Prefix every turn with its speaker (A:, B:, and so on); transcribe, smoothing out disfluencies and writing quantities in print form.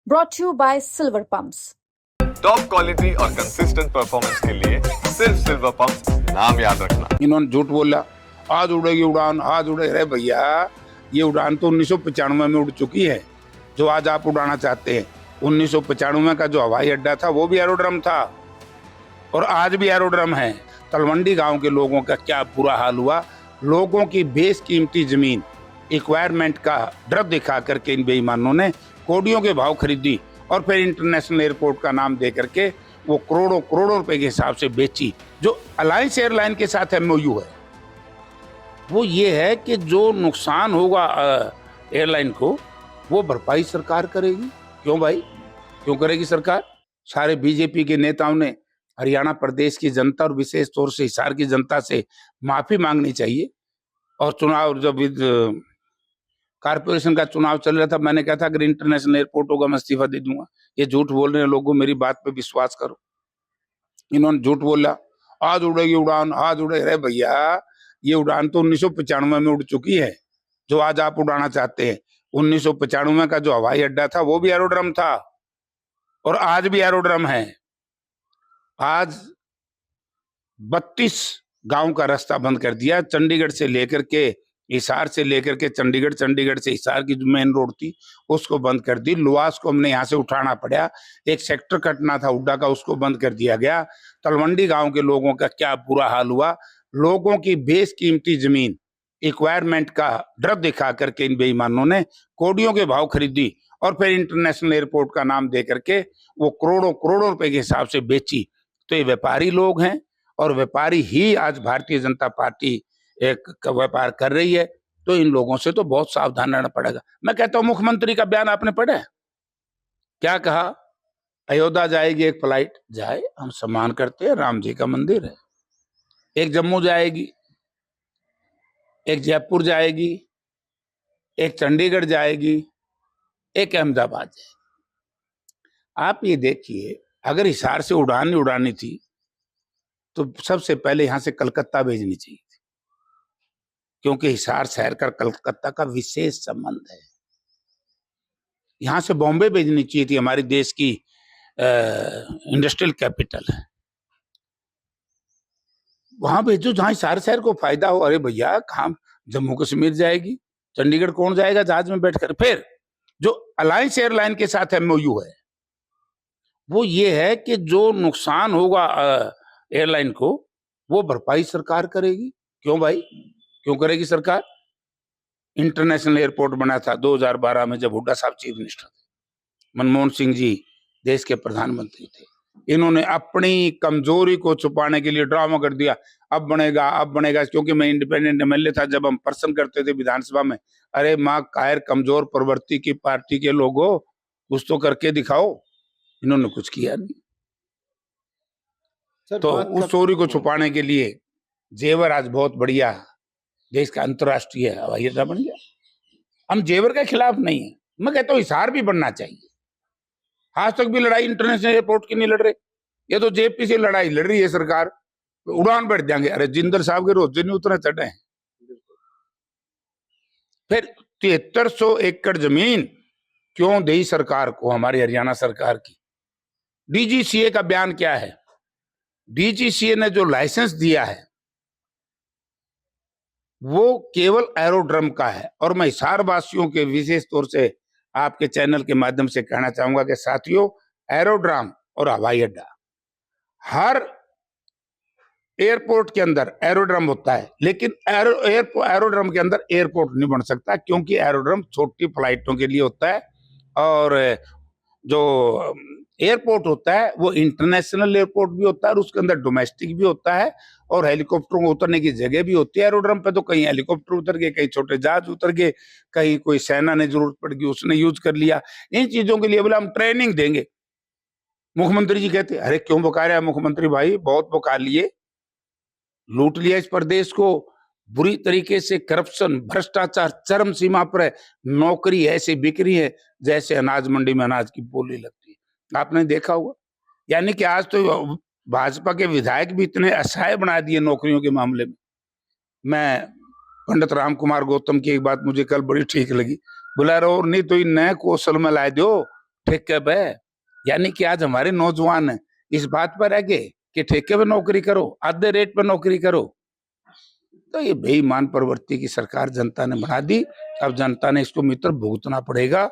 A: brought to you by Silver Pumps.
B: Top quality और consistent performance के लिए सिर्फ सिल्वर पंप्स नाम याद रखना।
C: इन्होंने झूठ बोला, आज उड़ेगी उड़ान, आज उड़े। अरे भैया, ये उड़ान तो 1995 में उड़ चुकी है जो आज आप उड़ाना चाहते हैं। 1995 का जो हवाई अड्डा था वो भी एरोड्रम था और आज भी एरोड्रम है। तलवंडी गांव के लोगों का क्या बुरा हाल हुआ। लोगों की बेशकीमती जमीन एक्वायरमेंट का ड्रग दिखा करके इन बेईमानों ने कोडियों के भाव खरीदी और फिर इंटरनेशनल एयरपोर्ट का नाम दे करके वो करोड़ों करोड़ों रुपए के हिसाब से बेची। जो अलायंस एयरलाइन के साथ एमओयू है वो ये है कि जो नुकसान होगा एयरलाइन को वो भरपाई सरकार करेगी। क्यों भाई, क्यों करेगी सरकार? सारे बीजेपी के नेताओं ने हरियाणा प्रदेश की जनता और विशेष तौर से हिसार की जनता से माफी मांगनी चाहिए। और चुनाव जब कारपोरेशन का चुनाव चल रहा था, मैंने कहा था अगर इंटरनेशनल एयरपोर्ट होगा मैं इस्तीफा दे दूंगा। ये झूठ बोल रहे हैं लोगों, मेरी बात पे विश्वास करो। इन्होंने झूठ बोला, आज उड़ेगी उड़ान, आज उड़े। अरे भैया, ये उड़ान तो 1995 में उड़ चुकी है जो आज आप उड़ाना चाहते हैं। 1995 का जो हवाई अड्डा था वो भी एरोड्रम था और आज भी एरोड्रम है। आज 32 गांव का रास्ता बंद कर दिया। चंडीगढ़ से लेकर के हिसार से लेकर के चंडीगढ़, चंडीगढ़ से हिसार की जो मेन रोड थी उसको बंद कर दी। लुआस को हमने यहाँ से उठाना पड़ा। एक सेक्टर कटना था उड्डा का, उसको बंद कर दिया गया। तलवंडी गांव के लोगों का क्या बुरा हाल हुआ। लोगों की बेशकीमती जमीन एक्वायरमेंट का ड्रग दिखा करके इन बेईमानों ने कोडियों के भाव खरीदी और फिर इंटरनेशनल एयरपोर्ट का नाम दे करके वो करोड़ों करोड़ों रुपए के हिसाब से बेची। तो ये व्यापारी लोग हैं और व्यापारी ही आज भारतीय जनता पार्टी एक व्यापार कर रही है। तो इन लोगों से तो बहुत सावधान रहना पड़ेगा। मैं कहता हूं मुख्यमंत्री का बयान आपने पढ़ा है? क्या कहा? अयोध्या जाएगी एक फ्लाइट, जाए, हम सम्मान करते हैं, राम जी का मंदिर है। एक जम्मू जाएगी, एक जयपुर जाएगी, एक चंडीगढ़ जाएगी, एक अहमदाबाद जाएगी। आप ये देखिए, अगर हिसार से उड़ान नहीं उड़ानी थी तो सबसे पहले यहां से कलकत्ता भेजनी चाहिए थी, क्योंकि हिसार शहर का कलकत्ता का विशेष संबंध है। यहां से बॉम्बे भेजनी चाहिए थी, हमारे देश की इंडस्ट्रियल कैपिटल है। वहां भेजो जहां हिसार शहर को फायदा हो। अरे भैया, कहाँ जम्मू कश्मीर जाएगी, चंडीगढ़ कौन जाएगा जहाज में बैठकर? फिर जो अलायंस एयरलाइन के साथ एमओयू है वो ये है कि जो नुकसान होगा एयरलाइन को वो भरपाई सरकार करेगी। क्यों भाई, क्यों करेगी सरकार? इंटरनेशनल एयरपोर्ट बना था 2012 में जब हुड्डा साहब चीफ मिनिस्टर थे, मनमोहन सिंह जी देश के प्रधानमंत्री थे। इन्होंने अपनी कमजोरी को छुपाने के लिए ड्रामा कर दिया, अब बनेगा, अब बनेगा। क्योंकि मैं इंडिपेंडेंट एमएलए था, जब हम प्रश्न करते थे विधानसभा में, अरे माँ कायर कमजोर प्रवृत्ति की पार्टी के लोगों, कुछ तो करके दिखाओ। इन्होंने कुछ किया नहीं। तो उस चोरी को छुपाने के लिए जेवर आज बहुत बढ़िया देश का अंतर्राष्ट्रीय हवाई अड्डा बन गया। हम जेवर के खिलाफ नहीं है, मैं कहता हूँ हिसार भी बनना चाहिए। आज तक भी लड़ाई इंटरनेशनल एयरपोर्ट की नहीं लड़ रहे, ये तो जेपी से लड़ाई लड़ रही है सरकार। उड़ान बैठ जाएंगे। अरे जिंदल साहब के रोजे नहीं उतने चढ़े हैं। फिर 7300 एकड़ जमीन क्यों दी सरकार को, हमारी हरियाणा सरकार की? डीजीसीए का बयान क्या है? डीजीसीए ने जो लाइसेंस दिया है वो केवल एरोड्रम का है। और मैं हिसार वासियों के विशेष तौर से आपके चैनल के माध्यम से कहना चाहूंगा कि साथियों, एरोड्रम और हवाई अड्डा, हर एयरपोर्ट के अंदर एरोड्रम होता है, लेकिन एरोड्रम के अंदर एयरपोर्ट नहीं बन सकता, क्योंकि एरोड्रम छोटी फ्लाइटों के लिए होता है और जो एयरपोर्ट होता है वो इंटरनेशनल एयरपोर्ट भी होता है और उसके अंदर डोमेस्टिक भी होता है और हेलीकॉप्टरों को उतरने की जगह भी होती है। एरोड्रम पे तो कहीं हेलीकॉप्टर उतर गए, कहीं छोटे जहाज उतर गए, कहीं कोई सेना ने जरूरत पड़ गई उसने यूज कर लिया। इन चीजों के लिए बोले हम ट्रेनिंग देंगे। मुख्यमंत्री जी कहते अरे क्यों बका रहे हैं मुख्यमंत्री भाई, बहुत बका लिए, लूट लिया इस प्रदेश को बुरी तरीके से। करप्शन, भ्रष्टाचार चरम सीमा पर है। नौकरी ऐसी बिक रही है जैसे अनाज मंडी में अनाज की बोली लगती है, आपने देखा होगा। यानी कि आज तो भाजपा के विधायक भी इतने असहाय बना दिए नौकरियों के मामले में। मैं पंडित राम कुमार गौतम की एक बात मुझे कल बड़ी ठीक लगी, बोला और नहीं तो नए कौशल में लाए दो ठेके पे। यानी कि आज हमारे नौजवान इस बात पर है कि ठेके पे नौकरी करो, आधे रेट पे नौकरी करो। तो ये बेईमान प्रवृत्ति की सरकार जनता ने बना दी। अब जनता ने इसको मित्र भुगतना पड़ेगा।